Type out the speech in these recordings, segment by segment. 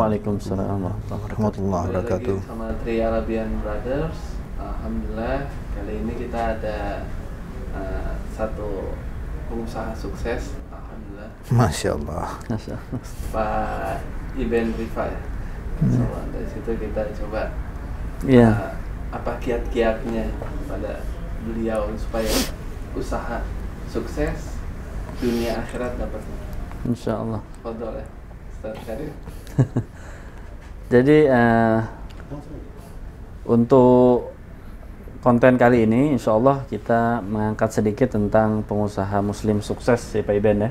Waalaikumsalam warahmatullahi wabarakatuh. Lagi sama Tri Arabian Brothers. Alhamdulillah kali ini kita ada satu pengusaha sukses. Alhamdulillah. Masya Allah. Pak Iben Rifa ya. So, dari situ kita coba apa kiat-kiatnya pada beliau supaya usaha sukses, dunia akhirat dapat. Insya Allah. Fadol ya, Ustaz Karim. Jadi untuk konten kali ini, insya Allah kita mengangkat sedikit tentang pengusaha Muslim sukses ya Pak Iben ya.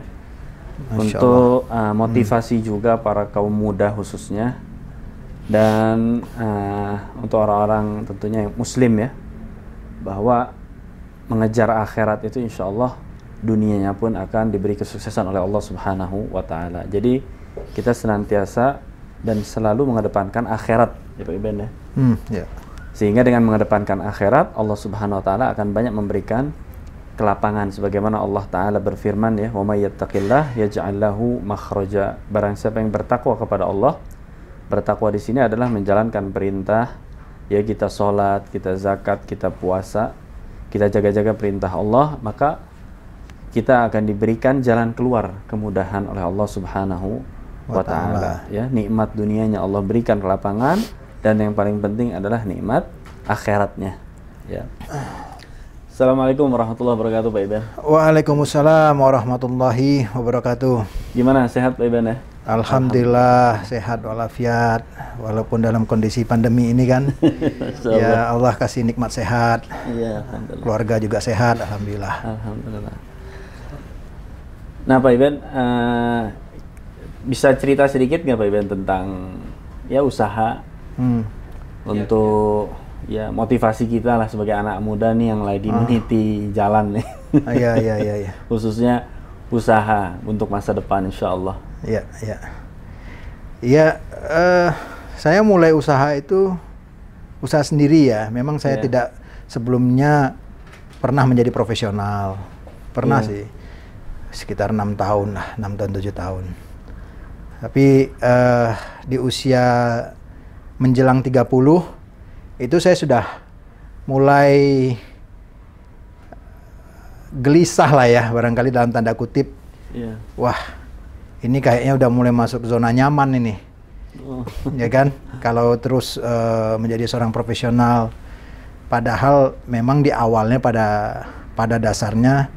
Untuk motivasi juga para kaum muda khususnya, dan untuk orang-orang tentunya yang Muslim ya, bahwa mengejar akhirat itu insya Allah dunianya pun akan diberi kesuksesan oleh Allah Subhanahu wa Ta'ala. Jadi kita senantiasa dan selalu mengedepankan akhirat ya Pak Iben ya. Sehingga dengan mengedepankan akhirat, Allah Subhanahu wa Ta'ala akan banyak memberikan kelapangan, sebagaimana Allah Ta'ala berfirman ya, wa may yattaqillah yaj'al lahu makhraja. Barang siapa yang bertakwa kepada Allah, bertakwa di sini adalah menjalankan perintah ya, kita sholat, kita zakat, kita puasa, kita jaga-jaga perintah Allah, maka kita akan diberikan jalan keluar kemudahan oleh Allah Subhanahu wa Ta'ala ya. Nikmat dunianya Allah berikan kelapangan, dan yang paling penting adalah nikmat akhiratnya ya. Assalamualaikum warahmatullahi wabarakatuh Pak Iben. Waalaikumsalam warahmatullahi wabarakatuh. Gimana, sehat Pak Iben ya? Alhamdulillah sehat walafiat, walaupun dalam kondisi pandemi ini kan. Ya Allah kasih nikmat sehat. Iya, alhamdulillah. Keluarga juga sehat, alhamdulillah. Alhamdulillah. Nah Pak Iben, bisa cerita sedikit nggak Pak Iben tentang ya usaha untuk ya motivasi kita lah sebagai anak muda nih yang lagi meniti jalan nih. Iya. Khususnya usaha untuk masa depan insya Allah. Iya, saya mulai usaha itu usaha sendiri ya. Memang saya tidak sebelumnya pernah menjadi profesional. Pernah sih, sekitar 6 tahun lah, 6 tahun 7 tahun. Tapi di usia menjelang 30 itu saya sudah mulai gelisah lah ya, barangkali dalam tanda kutip. Wah, ini kayaknya udah mulai masuk zona nyaman ini. Ya kan, kalau terus menjadi seorang profesional, padahal memang di awalnya pada dasarnya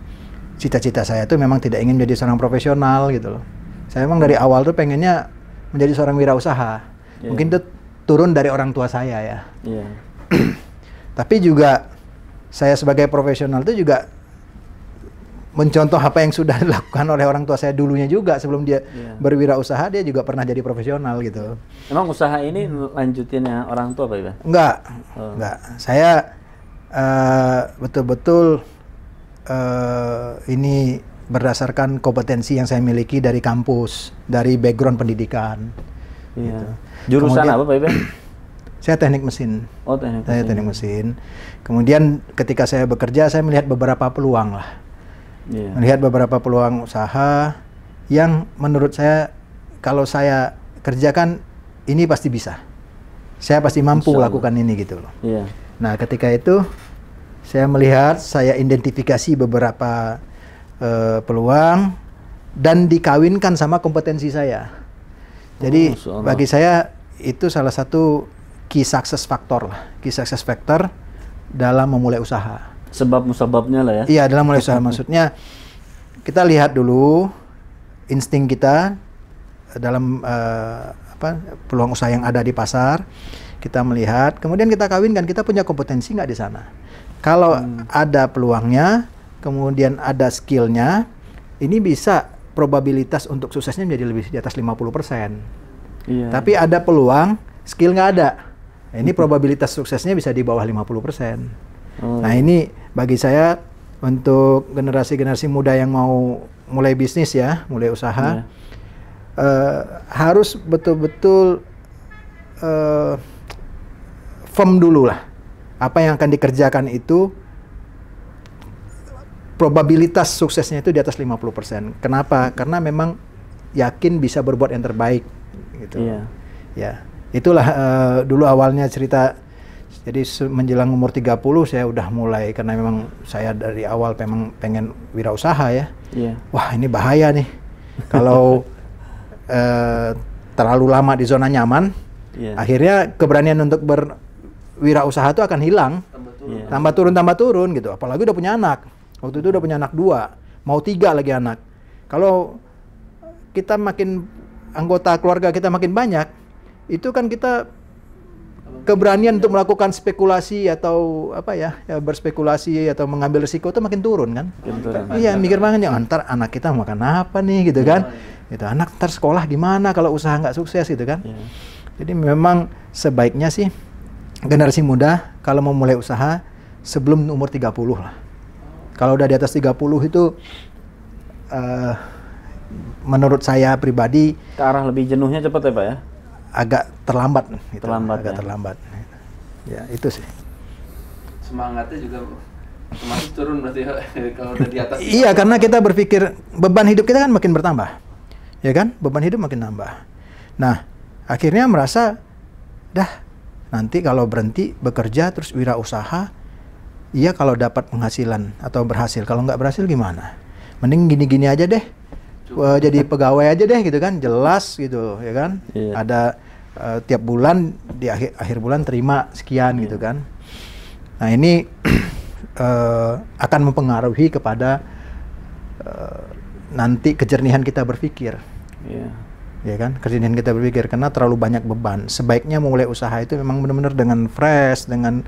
cita-cita saya itu memang tidak ingin menjadi seorang profesional gitu loh. Saya memang dari awal tuh pengennya menjadi seorang wirausaha. Mungkin itu turun dari orang tua saya ya. Tapi juga saya sebagai profesional itu juga mencontoh apa yang sudah dilakukan oleh orang tua saya dulunya juga. Sebelum dia berwirausaha, dia juga pernah jadi profesional gitu. Emang usaha ini lanjutinnya orang tua Pak Iben? Enggak. Saya betul-betul ini berdasarkan kompetensi yang saya miliki dari kampus, dari background pendidikan. Gitu. Jurusan apa Pak Iben? Saya teknik mesin. Oh, teknik mesin. Saya teknik mesin. Kemudian ketika saya bekerja, saya melihat beberapa peluang lah. Melihat beberapa peluang usaha yang menurut saya kalau saya kerjakan ini pasti bisa. Saya pasti mampu lakukan ini gitu loh. Nah, ketika itu saya melihat, saya identifikasi beberapa peluang dan dikawinkan sama kompetensi saya. Jadi bagi saya itu salah satu key success factor lah, key success factor dalam memulai usaha. Sebab musababnya lah ya. Iya, dalam mulai usaha. Maksudnya kita lihat dulu insting kita dalam peluang usaha yang ada di pasar. Kita melihat, kemudian kita kawinkan, kita punya kompetensi nggak di sana. Kalau ada peluangnya, kemudian ada skillnya, ini bisa probabilitas untuk suksesnya menjadi lebih di atas 50%. Tapi ada peluang, skill nggak ada. Nah, ini probabilitas suksesnya bisa di bawah 50%. Nah, ini bagi saya untuk generasi-generasi muda yang mau mulai bisnis ya, mulai usaha, harus betul-betul firm dulu lah. Apa yang akan dikerjakan itu probabilitas suksesnya itu di atas 50%. Kenapa? Karena memang yakin bisa berbuat yang terbaik gitu. Ya, itulah dulu awalnya cerita. Jadi menjelang umur 30 saya udah mulai, karena memang saya dari awal memang pengen wirausaha ya. Wah, ini bahaya nih. Kalau terlalu lama di zona nyaman, akhirnya keberanian untuk berwirausaha itu akan hilang. Tambah turun gitu. Apalagi udah punya anak. Waktu itu udah punya anak 2, mau 3 lagi anak. Kalau kita makin anggota keluarga kita makin banyak, itu kan kita keberanian untuk melakukan spekulasi atau apa ya, berspekulasi atau mengambil risiko itu makin turun kan. Iya, mikir banget ya, ntar anak kita makan apa nih gitu kan. Gitu, anak ntar sekolah gimana kalau usaha nggak sukses gitu kan. Jadi memang sebaiknya sih generasi muda kalau mau mulai usaha sebelum umur 30 lah. Kalau udah di atas 30 itu menurut saya pribadi ke arah lebih jenuhnya cepat ya Pak ya? Agak terlambat gitu. Agak terlambat. Ya, itu sih. Semangatnya juga masih turun berarti kalau udah di atas. Iya, karena kita berpikir beban hidup kita kan makin bertambah. Ya kan? Beban hidup makin nambah. Nah, akhirnya merasa nanti kalau berhenti bekerja terus wirausaha, iya kalau dapat penghasilan atau berhasil. Kalau nggak berhasil gimana? Mending gini-gini aja deh. Jadi pegawai aja deh gitu kan, jelas gitu ya kan. Ada tiap bulan di akhir bulan terima sekian gitu kan. Nah, ini akan mempengaruhi kepada nanti kejernihan kita berpikir. Ya kan, kejernihan kita berpikir, karena terlalu banyak beban. Sebaiknya memulai usaha itu memang benar-benar dengan fresh, dengan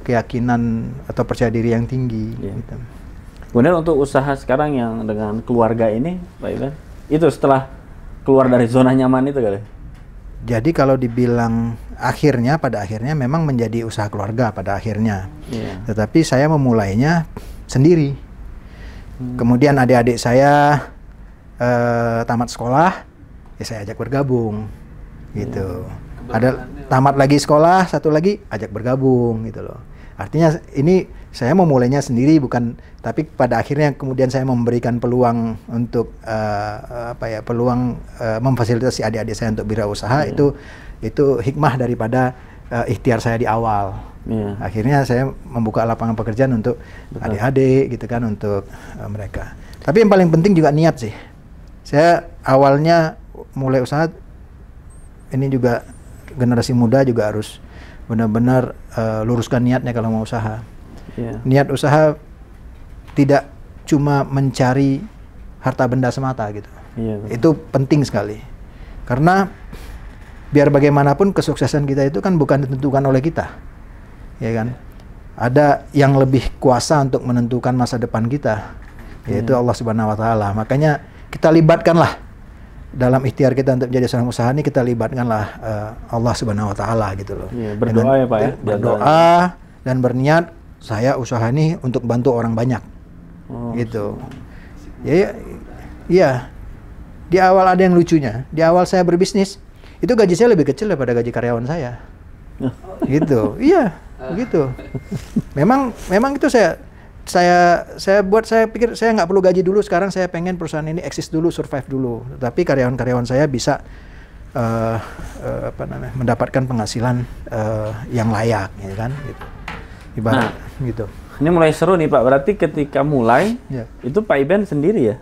keyakinan atau percaya diri yang tinggi gitu. Kemudian untuk usaha sekarang yang dengan keluarga ini, Pak Iban, itu setelah keluar dari zona nyaman itu kali? Jadi kalau dibilang pada akhirnya memang menjadi usaha keluarga pada akhirnya. Tetapi saya memulainya sendiri. Kemudian adik-adik saya tamat sekolah, ya saya ajak bergabung, gitu. Ada tamat lagi sekolah, satu lagi ajak bergabung, gitu loh. Artinya ini saya memulainya sendiri, tapi pada akhirnya kemudian saya memberikan peluang untuk peluang memfasilitasi adik-adik saya untuk wirausaha. Itu hikmah daripada ikhtiar saya di awal. Akhirnya saya membuka lapangan pekerjaan untuk adik-adik gitu kan, untuk mereka. Tapi yang paling penting juga niat sih. Saya awalnya mulai usaha ini juga, generasi muda juga harus benar-benar luruskan niatnya kalau mau usaha. Niat usaha tidak cuma mencari harta benda semata gitu. Itu penting sekali. Karena biar bagaimanapun kesuksesan kita itu kan bukan ditentukan oleh kita. Ya kan? Ada yang lebih kuasa untuk menentukan masa depan kita, yaitu Allah Subhanahu wa taala. Makanya kita libatkanlah dalam ikhtiar kita untuk menjadi seorang usaha ini, kita libatkanlah Allah Subhanahu wa taala gitu loh. Berdoa ya Pak ya. Berdoa dan berniat, saya usaha ini untuk bantu orang banyak. Gitu. Ya. Di awal ada yang lucunya. Di awal saya berbisnis, itu gaji saya lebih kecil daripada gaji karyawan saya. Gitu. Iya, begitu. Memang itu saya pikir saya nggak perlu gaji dulu. Sekarang saya pengen perusahaan ini eksis dulu, survive dulu. Tapi karyawan-karyawan saya bisa mendapatkan penghasilan yang layak, ya kan? Gitu. Ibarat gitu. Ini mulai seru nih Pak. Berarti ketika mulai itu Pak Iban sendiri ya?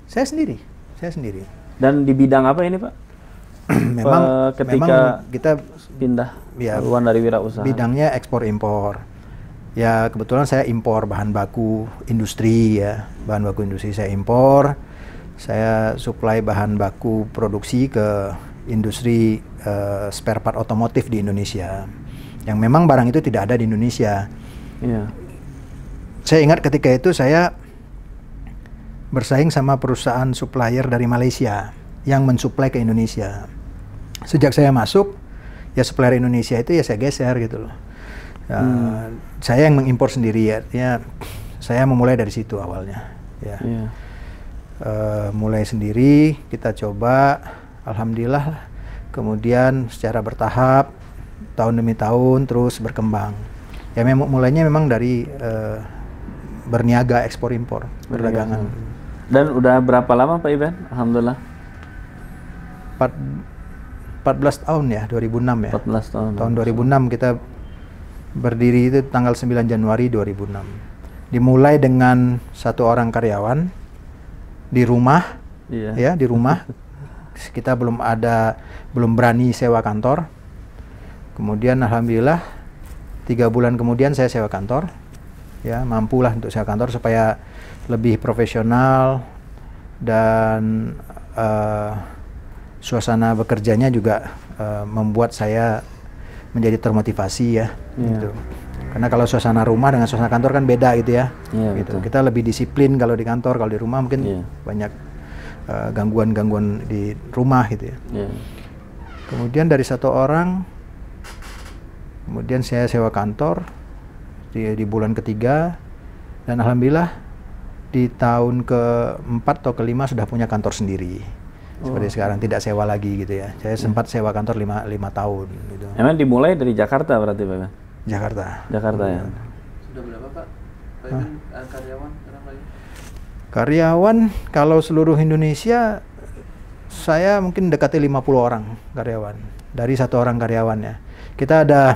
Saya sendiri. Dan di bidang apa ini Pak? memang kita pindah haluan dari wirausaha. Bidangnya ekspor impor. Ya kebetulan saya impor bahan baku industri ya, bahan baku industri saya impor. Saya supply bahan baku produksi ke industri spare part otomotif di Indonesia. Yang memang barang itu tidak ada di Indonesia. Saya ingat ketika itu saya bersaing sama perusahaan supplier dari Malaysia yang mensuplai ke Indonesia. Sejak saya masuk, ya supplier Indonesia itu ya saya geser gitu loh. Saya yang mengimpor sendiri, ya saya memulai dari situ awalnya. Mulai sendiri, kita coba, alhamdulillah. Kemudian secara bertahap, tahun demi tahun terus berkembang. Ya mulainya memang dari berniaga ekspor impor, perdagangan. Dan udah berapa lama Pak Iban? Alhamdulillah. 14 14 tahun ya, 2006 ya. 14 tahun. Tahun 2006 kita berdiri itu tanggal 9 Januari 2006. Dimulai dengan 1 orang karyawan di rumah, ya di rumah. Kita belum berani sewa kantor. Kemudian alhamdulillah 3 bulan kemudian saya sewa kantor. Ya, mampulah untuk sewa kantor supaya lebih profesional dan suasana bekerjanya juga membuat saya menjadi termotivasi ya. Gitu. Karena kalau suasana rumah dengan suasana kantor kan beda gitu ya. Gitu. Kita lebih disiplin kalau di kantor, kalau di rumah mungkin banyak gangguan-gangguan di rumah gitu ya. Kemudian dari 1 orang, kemudian saya sewa kantor di bulan ketiga, dan alhamdulillah di tahun ke-4 atau ke-5 sudah punya kantor sendiri. Seperti sekarang, tidak sewa lagi gitu ya. Saya sempat sewa kantor 5 tahun gitu. Emang dimulai dari Jakarta berarti Pak? Jakarta ya. Sudah berapa Pak? Karyawan sekarang lagi? Karyawan kalau seluruh Indonesia saya mungkin dekati 50 orang karyawan. Dari 1 orang karyawan ya. Kita ada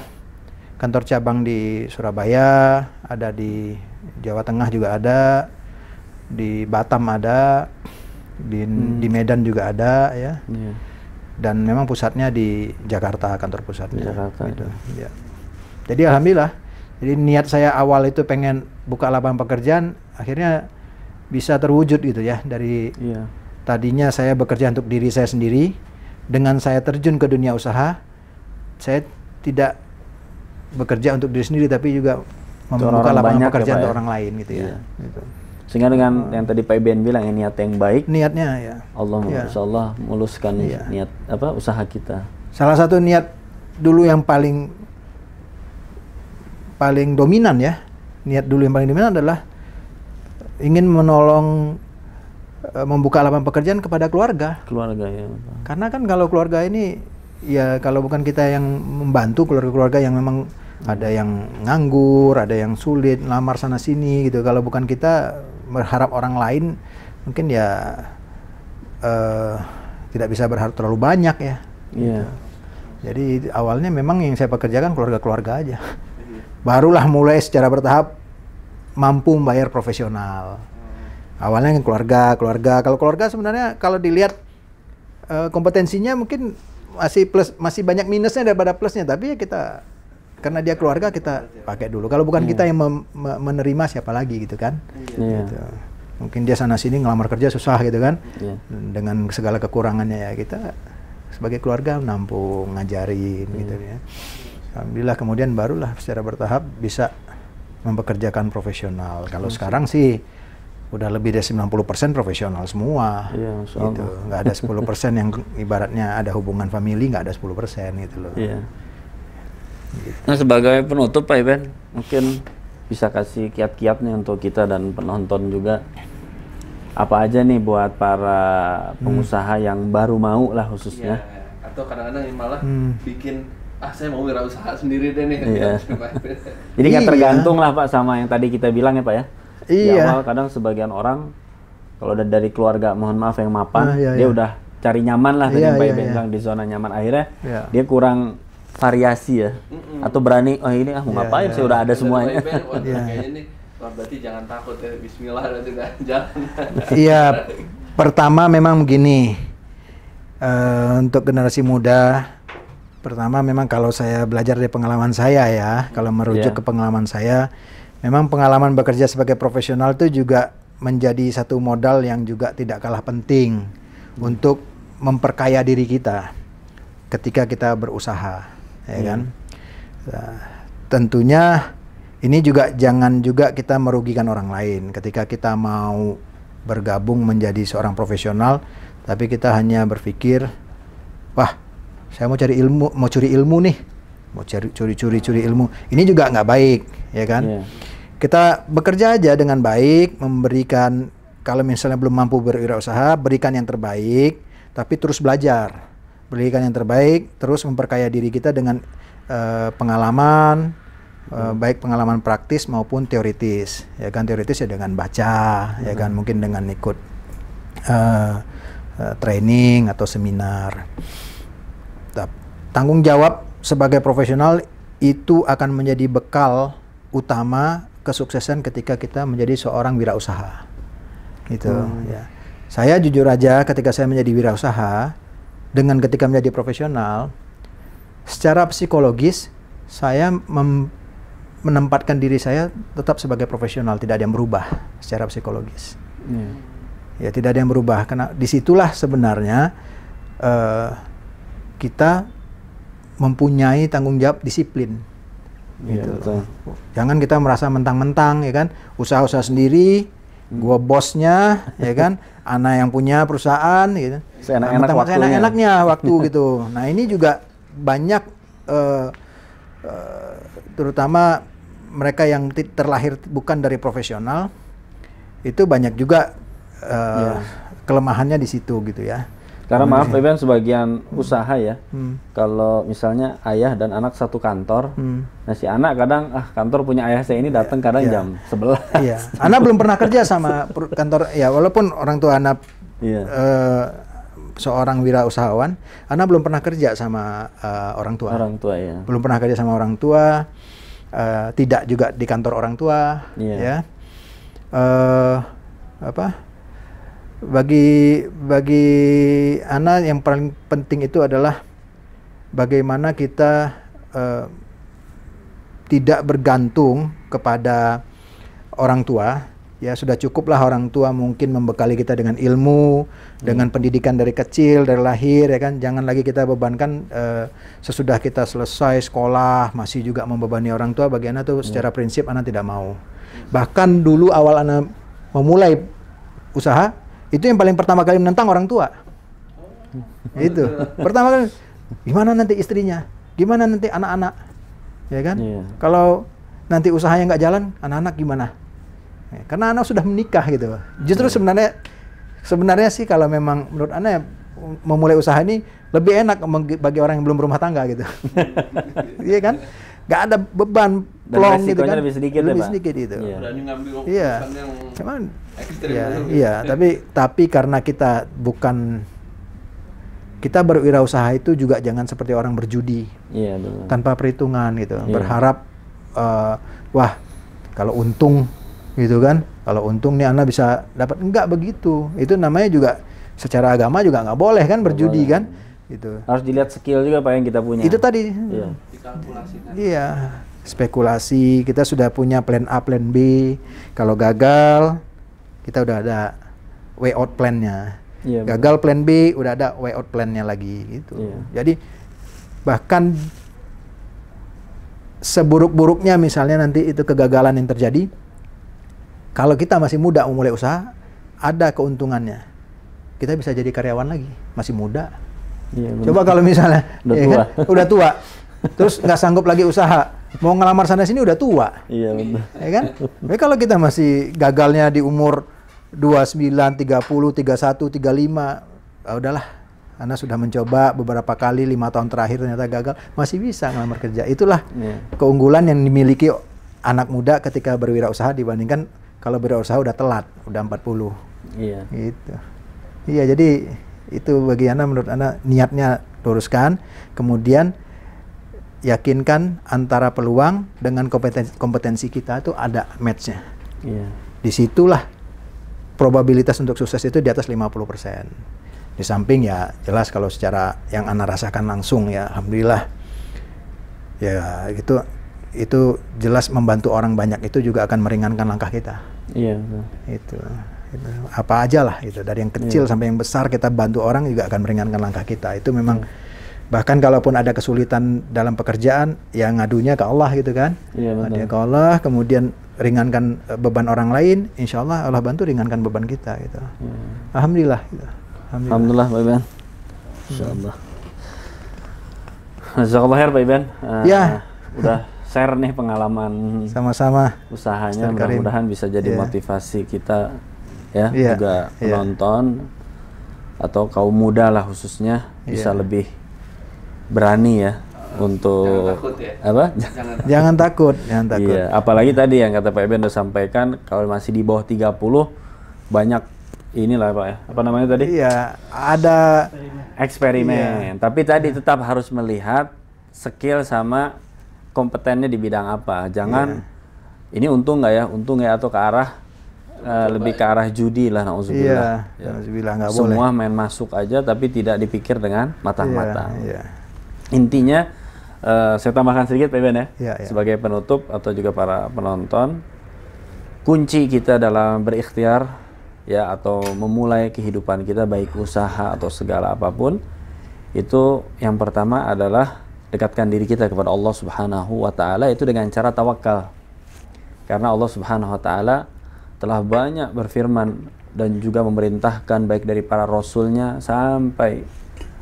kantor cabang di Surabaya, ada di Jawa Tengah juga ada, di Batam ada, di Medan juga ada ya. Dan memang pusatnya di Jakarta, kantor pusatnya. Jakarta gitu. Ya. Jadi alhamdulillah. Jadi niat saya awal itu pengen buka lapangan pekerjaan, akhirnya bisa terwujud gitu ya. Dari tadinya saya bekerja untuk diri saya sendiri, dengan saya terjun ke dunia usaha, saya tidak bekerja untuk diri sendiri tapi juga membuka lapangan pekerjaan untuk orang lain gitu ya. Gitu. Sehingga dengan yang tadi Pak Iben bilang ya, niat yang baik, niatnya ya. Allah insyaallah muluskan niat usaha kita. Salah satu niat dulu yang paling dominan ya. Niat dulu yang paling dominan adalah ingin menolong membuka lapangan pekerjaan kepada keluarga. Keluarga ya. Karena kan kalau keluarga ini ya kalau bukan kita yang membantu keluarga-keluarga yang memang ada yang nganggur, ada yang sulit lamar sana sini gitu. Kalau bukan kita berharap orang lain, mungkin ya tidak bisa berharap terlalu banyak ya. Gitu. Jadi awalnya memang yang saya pekerjakan keluarga-keluarga aja. Barulah mulai secara bertahap mampu membayar profesional. Awalnya yang keluarga. Kalau keluarga sebenarnya kalau dilihat kompetensinya mungkin masih banyak minusnya daripada plusnya, tapi ya kita karena dia keluarga kita pakai dulu. Kalau bukan kita yang menerima siapa lagi gitu kan. Gitu. Mungkin dia sana sini ngelamar kerja susah gitu kan. Dengan segala kekurangannya ya kita sebagai keluarga nampung, ngajarin gitu ya. Alhamdulillah kemudian barulah secara bertahap bisa mempekerjakan profesional. Kalau sekarang sih udah lebih dari 90% profesional semua. Gitu. Nggak ada 10% yang ibaratnya ada hubungan famili, nggak ada 10% gitu loh. Gitu. Nah, sebagai penutup Pak Iben, mungkin bisa kasih kiat-kiatnya untuk kita dan penonton juga. Apa aja nih buat para pengusaha yang baru mau lah khususnya. Atau kadang-kadang malah bikin saya mau wirausaha sendiri deh nih. Jadi nggak tergantung lah Pak sama yang tadi kita bilang ya Pak ya. Di awal kadang sebagian orang kalau dari keluarga mohon maaf yang mapan, dia udah cari nyaman lah tadi Pak Iben bilang di zona nyaman, akhirnya dia kurang variasi ya. Atau berani ini mau ngapain saya udah ada semuanya. Kayaknya nih berarti jangan takut ya, bismillah nanti jalan. Iya, pertama memang begini, untuk generasi muda, pertama memang kalau saya belajar dari pengalaman saya ya, kalau merujuk ke pengalaman saya, memang pengalaman bekerja sebagai profesional itu juga menjadi satu modal yang juga tidak kalah penting untuk memperkaya diri kita ketika kita berusaha, ya kan? Nah, tentunya ini juga jangan juga kita merugikan orang lain ketika kita mau bergabung menjadi seorang profesional, tapi kita hanya berpikir, wah, saya mau cari ilmu, mau curi ilmu nih, mau curi ilmu. Ini juga nggak baik, ya kan? Kita bekerja aja dengan baik, memberikan, kalau misalnya belum mampu berwirausaha, berikan yang terbaik, tapi terus belajar. Berikan yang terbaik, terus memperkaya diri kita dengan pengalaman, baik pengalaman praktis maupun teoritis. Ya kan, teoritis ya dengan baca, ya kan, mungkin dengan ikut training atau seminar. tanggung jawab sebagai profesional itu akan menjadi bekal utama kesuksesan ketika kita menjadi seorang wirausaha. Gitu ya. Saya jujur aja ketika saya menjadi wirausaha dengan ketika menjadi profesional, secara psikologis saya menempatkan diri saya tetap sebagai profesional, tidak ada yang berubah secara psikologis. Ya, tidak ada yang berubah karena disitulah sebenarnya kita mempunyai tanggung jawab disiplin. Gitu. Jangan kita merasa mentang-mentang, ya kan, usaha-usaha sendiri, gua bosnya, ya kan, anak yang punya perusahaan, gitu. Seenak-enaknya waktu gitu. Nah ini juga banyak, terutama mereka yang terlahir bukan dari profesional, itu banyak juga kelemahannya di situ gitu ya. Karena maaf, Iban, sebagian usaha ya, kalau misalnya ayah dan anak satu kantor, nah si anak kadang, kantor punya ayah saya ini datang kadang jam 11. Iya, anak belum pernah kerja sama kantor, ya walaupun orang tua anak seorang wirausahawan, anak belum pernah kerja sama orang tua. Orang tua ya. Belum pernah kerja sama orang tua, tidak juga di kantor orang tua, ya. Bagi anak yang paling penting itu adalah bagaimana kita tidak bergantung kepada orang tua. Ya sudah cukuplah orang tua mungkin membekali kita dengan ilmu, dengan pendidikan dari kecil, dari lahir, ya kan. Jangan lagi kita bebankan sesudah kita selesai sekolah masih juga membebani orang tua. Bagi anak tuh secara prinsip anak tidak mau. Bahkan dulu awal anak memulai usaha, itu yang paling pertama kali menentang orang tua. Itu pertama kali, gimana nanti istrinya, gimana nanti anak-anak, ya kan? Kalau nanti usahanya nggak jalan, anak-anak gimana? Karena anak sudah menikah gitu. Justru sebenarnya sih kalau memang menurut anak memulai usaha ini lebih enak bagi orang yang belum berumah tangga gitu. Iya kan? Nggak ada beban plong gitu kan. Lebih sedikit itu. Berani ngambil iya. yang Cuman ekstrim. Iya, tapi karena kita berwirausaha itu juga jangan seperti orang berjudi. Iya, betul. Tanpa perhitungan gitu. Berharap wah, kalau untung gitu kan. Kalau untung nih anak bisa dapat, enggak begitu. Itu namanya juga secara agama juga nggak boleh kan berjudi kan. Gitu. Harus dilihat skill juga Pak yang kita punya. Itu tadi. Dikalkulasikan. Iya, spekulasi. Kita sudah punya plan A, plan B. Kalau gagal, kita udah ada way out plan-nya. Gagal plan B, udah ada way out plan-nya lagi gitu. Jadi bahkan seburuk-buruknya misalnya nanti itu kegagalan yang terjadi, kalau kita masih muda memulai usaha, ada keuntungannya. Kita bisa jadi karyawan lagi, masih muda. Coba kalau misalnya udah tua, terus nggak sanggup lagi usaha, mau ngelamar sana sini udah tua. Iya benar. Ya kan? Tapi kalau kita masih gagalnya di umur 29, 30, 31, 35, udahlah. Anda sudah mencoba beberapa kali, 5 tahun terakhir ternyata gagal, masih bisa ngelamar kerja. Itulah keunggulan yang dimiliki anak muda ketika berwirausaha dibandingkan kalau berwirausaha udah telat, udah 40. Iya. Gitu. Iya, jadi itu bagi Anda, menurut Anda niatnya luruskan, kemudian yakinkan antara peluang dengan kompetensi kita itu ada match-nya. Iya. Disitulah probabilitas untuk sukses itu di atas 50%. Di samping ya jelas kalau secara yang Anda rasakan langsung ya alhamdulillah. Ya itu jelas membantu orang banyak, itu juga akan meringankan langkah kita. Iya. Itu apa aja lah itu, dari yang kecil sampai yang besar kita bantu orang juga akan meringankan langkah kita. Itu memang bahkan kalaupun ada kesulitan dalam pekerjaan ya ngadunya ke Allah gitu kan. Iya, ngadunya ke Allah, kemudian ringankan beban orang lain, insya Allah Allah bantu ringankan beban kita gitu. Alhamdulillah gitu. Alhamdulillah Pak Iban. Insyaallah. Jazakallah khair Pak Iban. Udah share nih pengalaman sama-sama usahanya, mudah-mudahan bisa jadi motivasi kita ya, juga penonton atau kaum muda lah khususnya bisa lebih berani ya untuk jangan takut. Iya, apalagi tadi yang kata Pak Iban udah sampaikan, kalau masih di bawah 30 banyak inilah Pak ya. Apa namanya tadi? Iya, ada eksperimen. Tapi tadi tetap harus melihat skill sama kompetennya di bidang apa. Jangan ini untung nggak ya? Untung ya atau ke arah lebih ke arah judi lah, nauzubillah. Nauzubillah, nggak boleh. Semua main masuk aja tapi tidak dipikir dengan matang-matang. Intinya saya tambahkan sedikit Pak Iben ya, sebagai penutup atau juga para penonton, kunci kita dalam berikhtiar ya atau memulai kehidupan kita baik usaha atau segala apapun, itu yang pertama adalah dekatkan diri kita kepada Allah Subhanahu wa taala, itu dengan cara tawakal. Karena Allah Subhanahu wa taala telah banyak berfirman dan juga memerintahkan baik dari para rasulnya sampai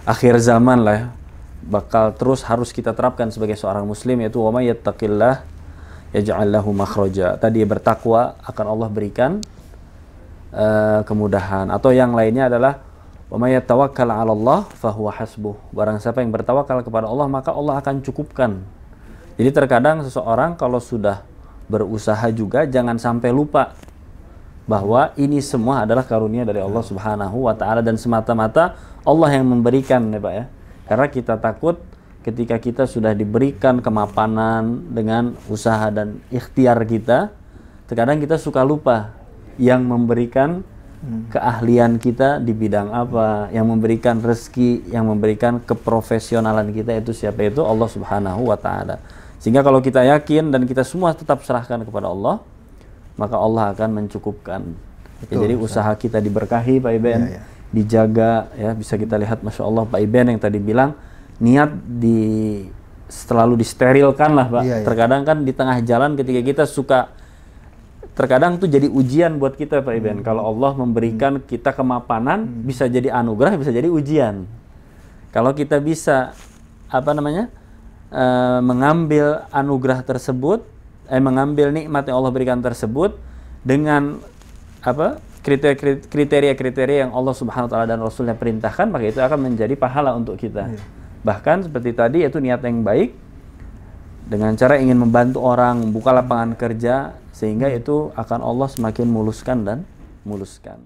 akhir zaman lah ya, bakal terus harus kita terapkan sebagai seorang muslim, yaitu wa may yattaqillah yaj'al lahu makhraja. Tadi bertakwa akan Allah berikan kemudahan, atau yang lainnya adalah wa may yatawakkal 'ala Allah fahuwa hasbuh. Barang siapa yang bertawakal kepada Allah maka Allah akan cukupkan. Jadi terkadang seseorang kalau sudah berusaha juga jangan sampai lupa bahwa ini semua adalah karunia dari Allah Subhanahu wa taala dan semata-mata Allah yang memberikan ya Pak ya. Karena kita takut ketika kita sudah diberikan kemapanan dengan usaha dan ikhtiar kita, terkadang kita suka lupa yang memberikan keahlian kita di bidang apa, yang memberikan rezeki, yang memberikan keprofesionalan kita itu siapa? Itu Allah Subhanahu wa taala. Sehingga kalau kita yakin dan kita semua tetap serahkan kepada Allah, maka Allah akan mencukupkan. Ya, jadi usaha kita diberkahi Pak Iben, dijaga ya, bisa kita lihat Masya Allah Pak Iben yang tadi bilang niat selalu disterilkan lah Pak. Terkadang kan di tengah jalan ketika kita suka, terkadang tuh jadi ujian buat kita Pak Iben. Kalau Allah memberikan kita kemapanan, bisa jadi anugerah, bisa jadi ujian. Kalau kita bisa mengambil anugerah tersebut, mengambil nikmat yang Allah berikan tersebut dengan kriteria-kriteria yang Allah Subhanahu wa taala dan Rasulnya perintahkan, maka itu akan menjadi pahala untuk kita. Bahkan seperti tadi, yaitu niat yang baik dengan cara ingin membantu orang, membuka lapangan kerja, sehingga itu akan Allah semakin muluskan dan muluskan.